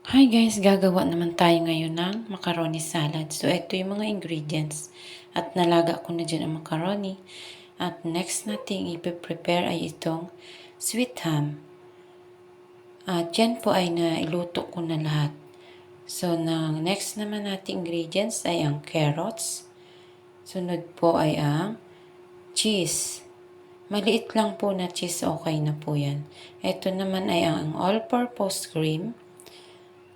Hi guys, gagawa naman tayo ngayon ng macaroni salad. So, ito yung mga ingredients. At nalaga ko na dyan ang macaroni. At next natin ipe-prepare ay itong sweet ham. At yan po ay nailuto ko na lahat. So, next naman natin ingredients ay ang carrots. Sunod po ay ang cheese. Maliit lang po na cheese, okay na po yan. Ito naman ay ang all-purpose cream.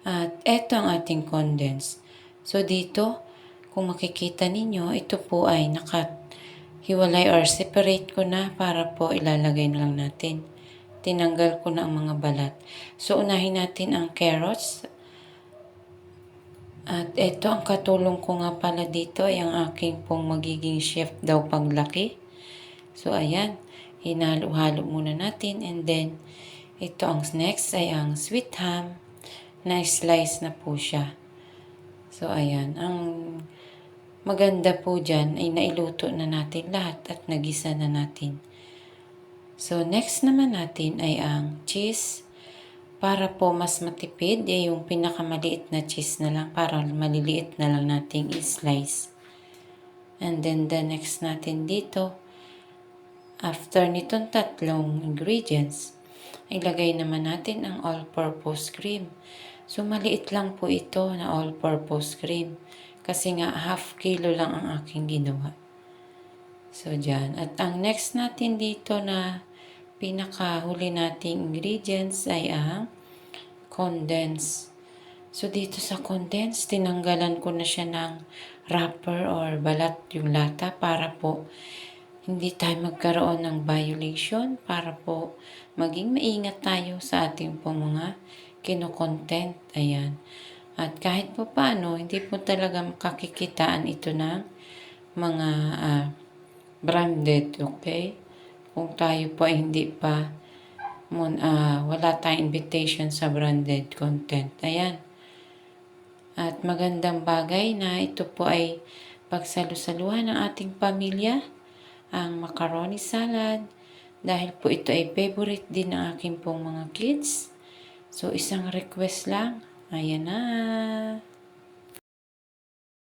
At eto ang ating condense. So dito, kung makikita ninyo, ito po ay nakahiwalay or separate ko na para po ilalagay na lang natin. Tinanggal ko na ang mga balat. So unahin natin ang carrots. At eto ang katulong ko nga pala dito ay ang aking pong magiging chef daw paglaki. So ayan, hinalo-halo muna natin and then ito ang next ay ang sweet ham na slice na po siya. So, ayan. Ang maganda po dyan ay nailuto na natin lahat at nagisa na natin. So, next naman natin ay ang cheese. Para po mas matipid, ay yung pinakamaliit na cheese na lang para maliliit na lang nating i-slice. And then, the next natin dito, after nitong tatlong ingredients, ilagay naman natin ang all-purpose cream. So, maliit lang po ito na all-purpose cream. Kasi nga, half kilo lang ang aking ginawa. So, dyan. At ang next natin dito na pinakahuli nating ingredients ay ang condense. So, dito sa condense, tinanggalan ko na siya ng wrapper or balat yung lata para po hindi tayo magkaroon ng violation, para po maging maingat tayo sa ating po mga kino-content. Ayan. At kahit po paano, hindi po talaga makakikitaan ito ng mga branded, okay? Kung tayo po ay hindi pa wala tayong invitation sa branded content. Ayan. At magandang bagay na ito po ay pagsalu-saluhan ng ating pamilya, ang macaroni salad, dahil po ito ay favorite din ng aking pong mga kids. So, isang request lang. Ayan na.